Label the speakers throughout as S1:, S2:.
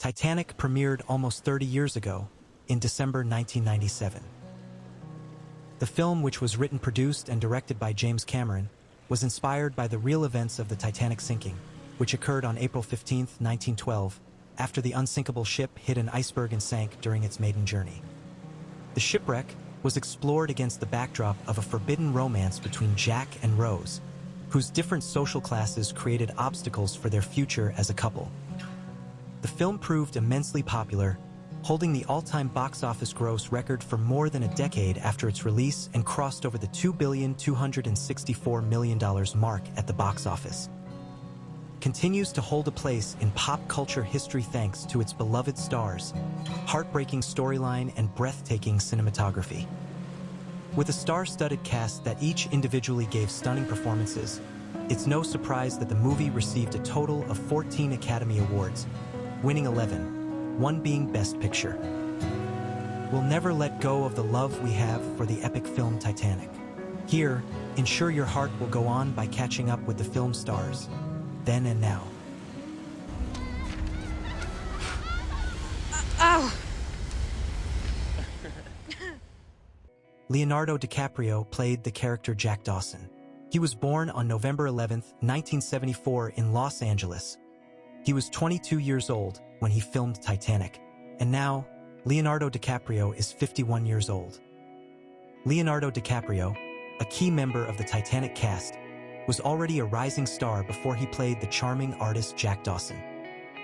S1: Titanic premiered almost 30 years ago, in December 1997. The film, which was written, produced, and directed by James Cameron, was inspired by the real events of the Titanic sinking, which occurred on April 15, 1912, after the unsinkable ship hit an iceberg and sank during its maiden journey. The shipwreck was explored against the backdrop of a forbidden romance between Jack and Rose, whose different social classes created obstacles for their future as a couple. The film proved immensely popular, holding the all-time box office gross record for more than a decade after its release and crossed over the $2,264 million mark at the box office. Continues to hold a place in pop culture history thanks to its beloved stars, heartbreaking storyline, and breathtaking cinematography. With a star-studded cast that each individually gave stunning performances, it's no surprise that the movie received a total of 14 Academy Awards, winning 11, one being Best Picture. We'll never let go of the love we have for the epic film Titanic. Here, ensure your heart will go on by catching up with the film stars, then and now.
S2: Ow!
S1: Leonardo DiCaprio played the character Jack Dawson. He was born on November 11, 1974 in Los Angeles. He was 22 years old when he filmed Titanic, and now Leonardo DiCaprio is 51 years old. Leonardo DiCaprio, a key member of the Titanic cast, was already a rising star before he played the charming artist Jack Dawson.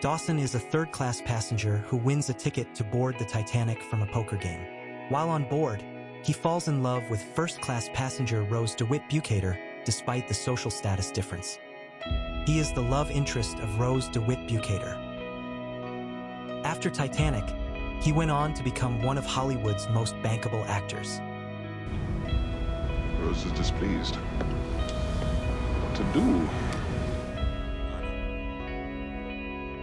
S1: Dawson is a third-class passenger who wins a ticket to board the Titanic from a poker game. While on board, he falls in love with first-class passenger Rose DeWitt Bukater, despite the social status difference. He is the love interest of Rose DeWitt Bukater. After Titanic, he went on to become one of Hollywood's most bankable actors.
S3: Rose is displeased. What to do?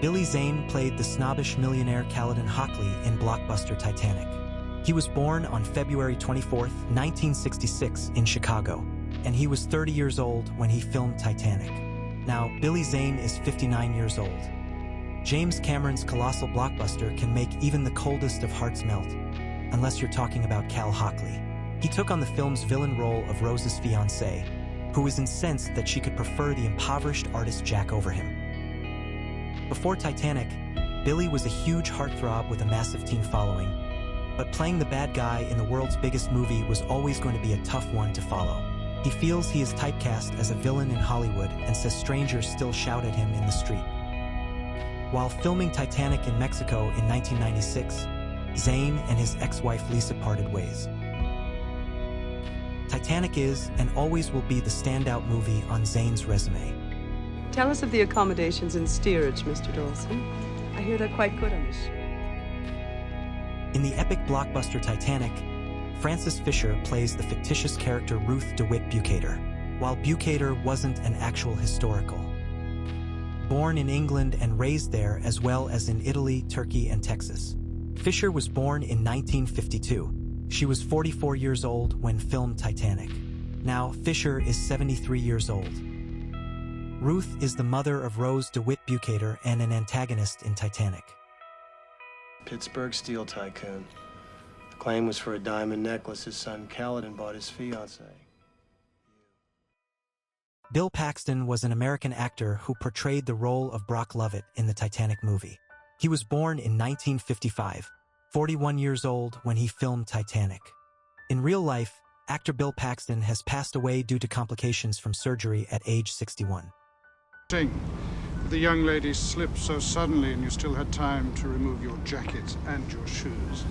S1: Billy Zane played the snobbish millionaire Caledon Hockley in blockbuster Titanic. He was born on February 24, 1966 in Chicago, and he was 30 years old when he filmed Titanic. Now, Billy Zane is 59 years old. James Cameron's colossal blockbuster can make even the coldest of hearts melt, unless you're talking about Cal Hockley. He took on the film's villain role of Rose's fiancé, who was incensed that she could prefer the impoverished artist Jack over him. Before Titanic, Billy was a huge heartthrob with a massive teen following, but playing the bad guy in the world's biggest movie was always going to be a tough one to follow. He feels he is typecast as a villain in Hollywood and says strangers still shout at him in the street. While filming Titanic in Mexico in 1996, Zane and his ex-wife Lisa parted ways. Titanic is and always will be the standout movie on Zane's resume.
S4: Tell us of the accommodations in steerage, Mr. Dawson. I hear they're quite good on this ship.
S1: In the epic blockbuster Titanic, Frances Fisher plays the fictitious character Rose DeWitt Bukater, while Bukater wasn't an actual historical. Born in England and raised there as well as in Italy, Turkey, and Texas. Fisher was born in 1952. She was 44 years old when filmed Titanic. Now, Fisher is 73 years old. Ruth is the mother of Rose DeWitt Bukater and an antagonist in Titanic.
S5: Pittsburgh steel tycoon. The claim was for a diamond necklace his son Caledon bought his fiancée.
S1: Bill Paxton was an American actor who portrayed the role of Brock Lovett in the Titanic movie. He was born in 1955, 41 years old when he filmed Titanic. In real life, actor Bill Paxton has passed away due to complications from surgery at age 61.
S6: The young lady slipped so suddenly and you still had time to remove your jacket and your shoes.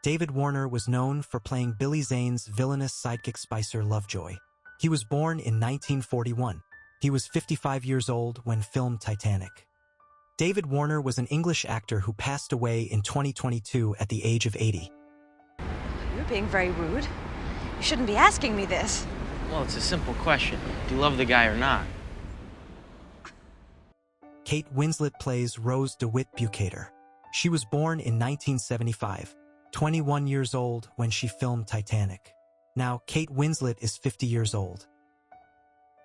S1: David Warner was known for playing Billy Zane's villainous sidekick Spicer Lovejoy. He was born in 1941. He was 55 years old when filmed Titanic. David Warner was an English actor who passed away in 2022 at the age of 80.
S2: You're being very rude. You shouldn't be asking me this.
S7: Well, it's a simple question. Do you love the guy or not?
S1: Kate Winslet plays Rose DeWitt Bukater. She was born in 1975, 21 years old when she filmed Titanic. Now, Kate Winslet is 50 years old.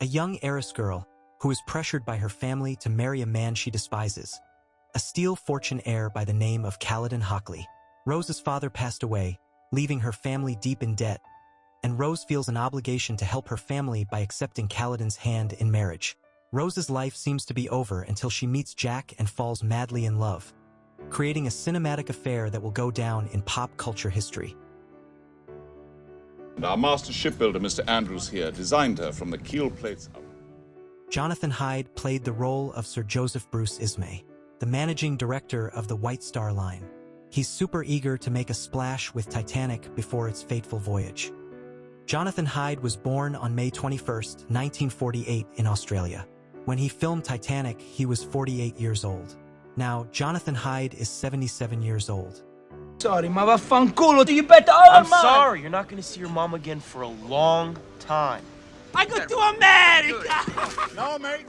S1: A young heiress girl, who is pressured by her family to marry a man she despises, a steel fortune heir by the name of Caledon Hockley. Rose's father passed away, leaving her family deep in debt, and Rose feels an obligation to help her family by accepting Caledon's hand in marriage. Rose's life seems to be over until she meets Jack and falls madly in love, creating a cinematic affair that will go down in pop culture history.
S3: And our master shipbuilder, Mr. Andrews here, designed her from the keel plates up.
S1: Jonathan Hyde played the role of Sir Joseph Bruce Ismay, the managing director of the White Star Line. He's super eager to make a splash with Titanic before its fateful voyage. Jonathan Hyde was born on May 21, 1948 in Australia. When he filmed Titanic, he was 48 years old. Now, Jonathan Hyde is 77 years old.
S8: Sorry, ma vaffanculo, do you bet all
S7: I'm sorry, you're not gonna see your mom again for a long time.
S8: I go to America!
S3: No, mate.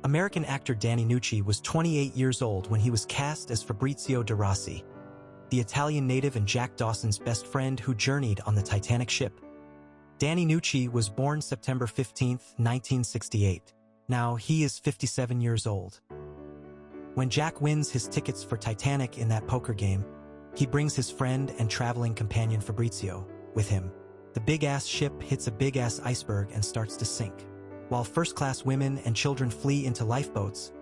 S1: American actor Danny Nucci was 28 years old when he was cast as Fabrizio de Rossi, the Italian native and Jack Dawson's best friend who journeyed on the Titanic ship. Danny Nucci was born September 15, 1968. Now, he is 57 years old. When Jack wins his tickets for Titanic in that poker game, he brings his friend and traveling companion Fabrizio with him. The big-ass ship hits a big-ass iceberg and starts to sink. While first-class women and children flee into lifeboats,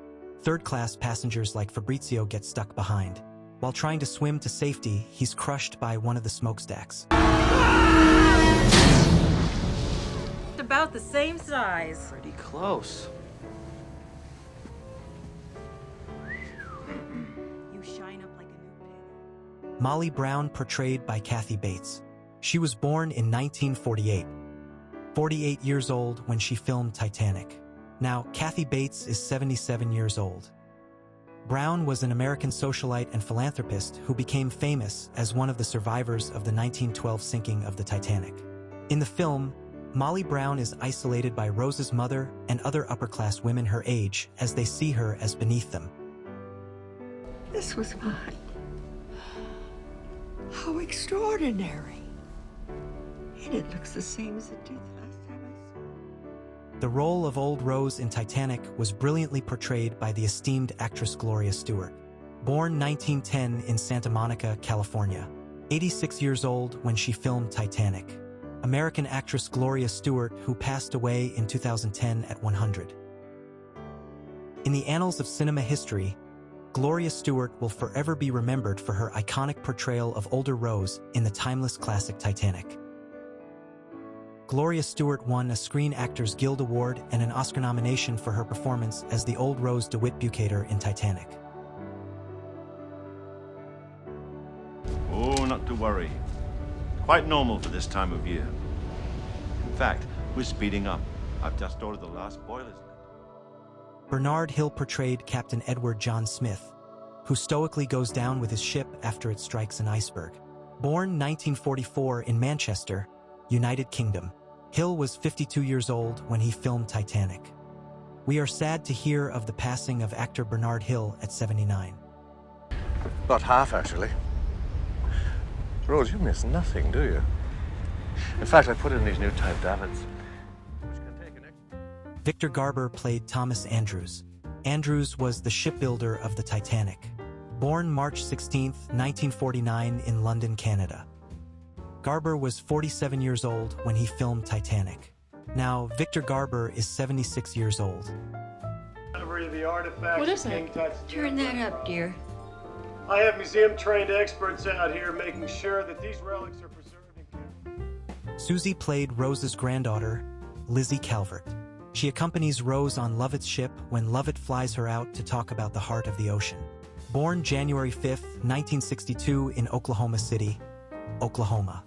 S1: third-class passengers like Fabrizio get stuck behind. While trying to swim to safety, he's crushed by one of the smokestacks.
S9: It's about the same size.
S7: Pretty close.
S9: You shine up like a new pig.
S1: Molly Brown portrayed by Kathy Bates. She was born in 1948, 48 years old when she filmed Titanic. Now, Kathy Bates is 77 years old. Brown was an American socialite and philanthropist who became famous as one of the survivors of the 1912 sinking of the Titanic. In the film, Molly Brown is isolated by Rose's mother and other upper-class women her age as they see her as beneath them.
S10: This was mine. How extraordinary. And it looks the same as it did the last time I saw it.
S1: The role of Old Rose in Titanic was brilliantly portrayed by the esteemed actress Gloria Stuart. Born 1910 in Santa Monica, California, 86 years old when she filmed Titanic. American actress Gloria Stuart, who passed away in 2010 at 100. In the annals of cinema history, Gloria Stuart will forever be remembered for her iconic portrayal of older Rose in the timeless classic Titanic. Gloria Stuart won a Screen Actors Guild Award and an Oscar nomination for her performance as the old Rose DeWitt Bukater in Titanic.
S11: Oh, not to worry. Quite normal for this time of year. In fact, we're speeding up. I've just ordered the last boilers.
S1: Bernard Hill portrayed Captain Edward John Smith, who stoically goes down with his ship after it strikes an iceberg. Born 1944 in Manchester, United Kingdom, Hill was 52 years old when he filmed Titanic. We are sad to hear of the passing of actor Bernard Hill at 79.
S12: Not half, actually. Rose, you miss nothing, do you? In fact, I put in these new type davits, which can take an extra...
S1: Victor Garber played Thomas Andrews. Andrews was the shipbuilder of the Titanic. Born March 16, 1949 in London, Canada. Garber was 47 years old when he filmed Titanic. Now, Victor Garber is 76 years old.
S5: What
S10: is it? Turn that up, dear.
S5: I have museum-trained experts out here making sure that these relics are preserved and...
S1: Susie played Rose's granddaughter, Lizzie Calvert. She accompanies Rose on Lovett's ship when Lovett flies her out to talk about the heart of the ocean. Born January 5, 1962 in Oklahoma City, Oklahoma.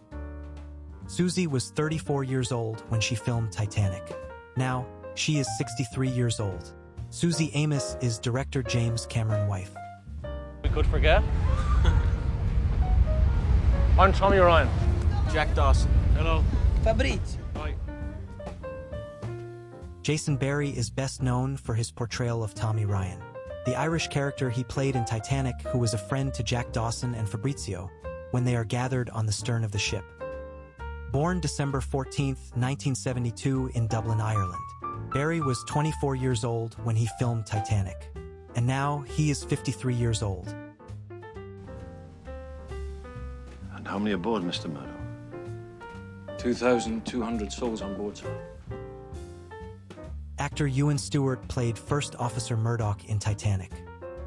S1: Susie was 34 years old when she filmed Titanic. Now, she is 63 years old. Susie Amos is director James Cameron's wife.
S7: We could forget. I'm Tommy Ryan. Jack Dawson. Hello.
S8: Fabrizio.
S7: Hi.
S1: Jason Barry is best known for his portrayal of Tommy Ryan, the Irish character he played in Titanic who was a friend to Jack Dawson and Fabrizio when they are gathered on the stern of the ship. Born December 14, 1972 in Dublin, Ireland. Barry was 24 years old when he filmed Titanic, and now he is 53 years old.
S11: And how many aboard, Mr. Murdoch?
S13: 2,200 souls on board, sir.
S1: Actor Stuart played First Officer Murdoch in Titanic.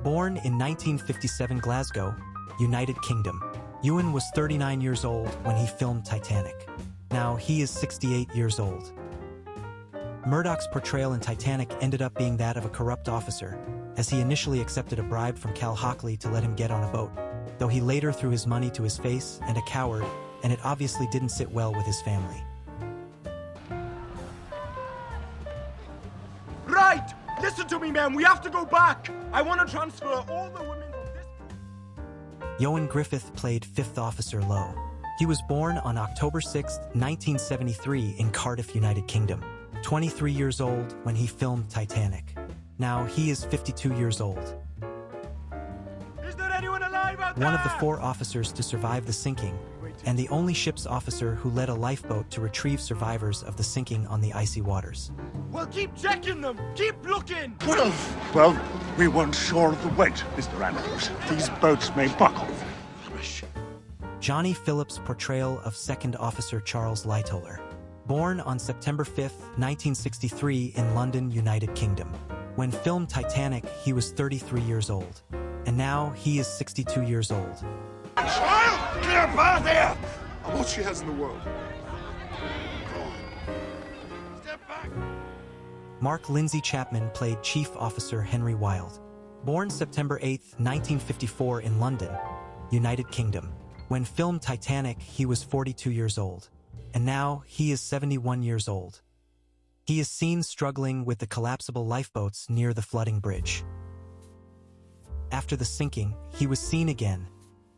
S1: Born in 1957 Glasgow, United Kingdom, Ewan was 39 years old when he filmed Titanic. Now he is 68 years old. Murdoch's portrayal in Titanic ended up being that of a corrupt officer, as he initially accepted a bribe from Cal Hockley to let him get on a boat, though he later threw his money to his face and a coward, and it obviously didn't sit well with his family.
S8: Right! Listen to me, man. We have to go back. I want to transfer all the women from this...
S1: Ioan Gruffudd played Fifth Officer Lowe. He was born on October 6, 1973 in Cardiff, United Kingdom, 23 years old when he filmed Titanic. Now he is 52 years old.
S8: Is there anyone alive out there?
S1: One of the 4 officers to survive the sinking, and the only ship's officer who led a lifeboat to retrieve survivors of the sinking on the icy waters.
S8: Well, keep checking them. Keep looking.
S6: Well, we weren't sure of the weight, Mr. Andrews. These boats may buckle.
S1: Johnny Phillips' portrayal of Second Officer Charles Lightoller. Born on September 5, 1963 in London, United Kingdom. When filmed Titanic, he was 33 years old. And now he is 62 years old.
S6: Child, clear path here! All she has in the world. Go on. Step back.
S1: Mark Lindsay Chapman played Chief Officer Henry Wilde. Born September 8, 1954 in London, United Kingdom. When filmed Titanic, he was 42 years old. And now he is 71 years old. He is seen struggling with the collapsible lifeboats near the flooding bridge. After the sinking, he was seen again,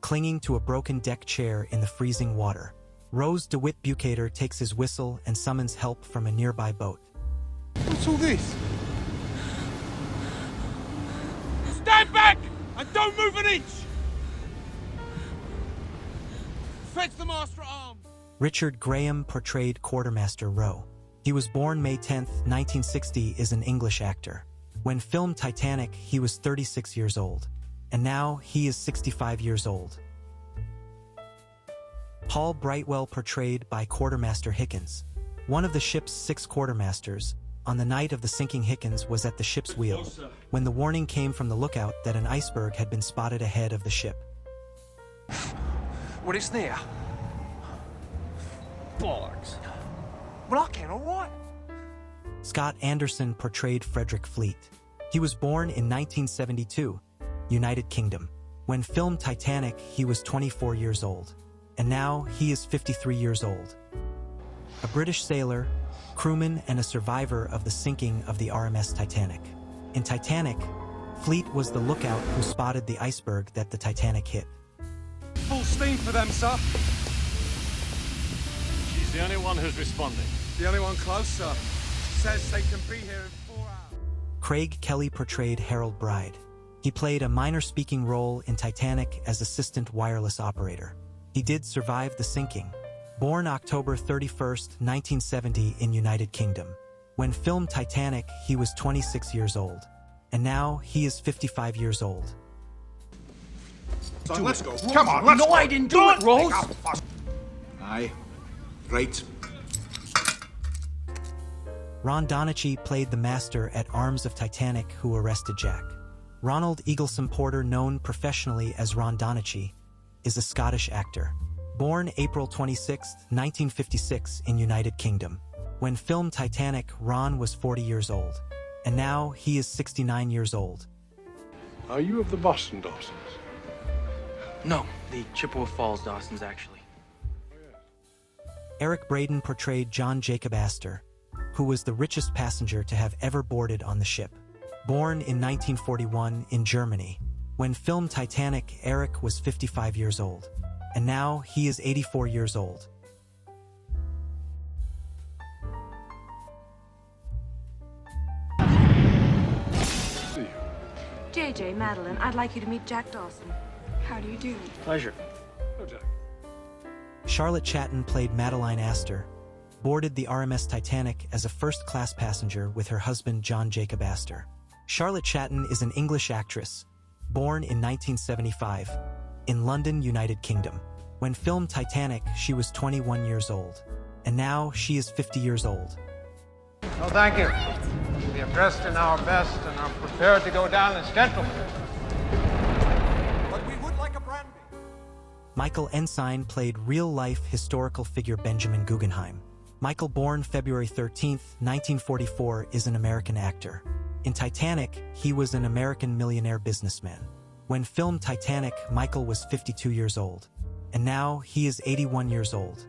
S1: clinging to a broken deck chair in the freezing water. Rose DeWitt Bukater takes his whistle and summons help from a nearby boat.
S6: What's all this?
S8: Stand back and don't move an inch. Fetch the master at arms.
S1: Richard Graham portrayed Quartermaster Rowe. He was born May 10, 1960, is an English actor. When filmed Titanic, he was 36 years old. And now he is 65 years old. Paul Brightwell portrayed by Quartermaster Hickens. One of the ship's 6 quartermasters, on the night of the sinking Hickens was at the ship's wheel, when the warning came from the lookout that an iceberg had been spotted ahead of the ship.
S8: What is there? Bollocks. Well, I can't, all right.
S1: Scott Anderson portrayed Frederick Fleet. He was born in 1972, United Kingdom. When filmed Titanic, he was 24 years old. And now he is 53 years old. A British sailor, crewman, and a survivor of the sinking of the RMS Titanic. In Titanic, Fleet was the lookout who spotted the iceberg that the Titanic hit.
S8: Full steam for them, sir.
S11: She's the only one who's responding.
S8: The only one close, sir. Says they can be here in 4 hours.
S1: Craig Kelly portrayed Harold Bride. He played a minor speaking role in Titanic as assistant wireless operator. He did survive the sinking. Born October 31st, 1970 in United Kingdom. When filmed Titanic, he was 26 years old. And now he is 55 years old.
S6: Son, let's go. Come on, let's go.
S8: No, I didn't do it, Rose.
S6: Aye. Right.
S1: Ron Donachie played the master at arms of Titanic who arrested Jack. Ronald Eagleson Porter, known professionally as Ron Donachie, is a Scottish actor. Born April 26, 1956 in United Kingdom. When filmed Titanic, Ron was 40 years old. And now he is 69 years old.
S6: Are you of the Boston Dawsons?
S13: No, the Chippewa Falls Dawsons, actually.
S1: Eric Braeden portrayed John Jacob Astor, who was the richest passenger to have ever boarded on the ship. Born in 1941 in Germany. When filmed Titanic, Eric was 55 years old. And now he is 84 years old.
S2: JJ, Madeline, I'd like you to meet Jack Dawson.
S4: How do you do?
S13: Pleasure.
S6: Oh, Jack.
S1: Charlotte Chatton played Madeline Astor, boarded the RMS Titanic as a first-class passenger with her husband John Jacob Astor. Charlotte Chatton is an English actress, born in 1975, in London, United Kingdom. When filmed Titanic, she was 21 years old, and now she is 50 years old.
S14: No, thank you. We have dressed in our best and are prepared to go down as gentlemen.
S6: But we would like a brandy.
S1: Michael Ensign played real-life historical figure Benjamin Guggenheim. Michael, born February 13, 1944, is an American actor. In Titanic, he was an American millionaire businessman. When filmed Titanic, Michael was 52 years old, and now he is 81 years old.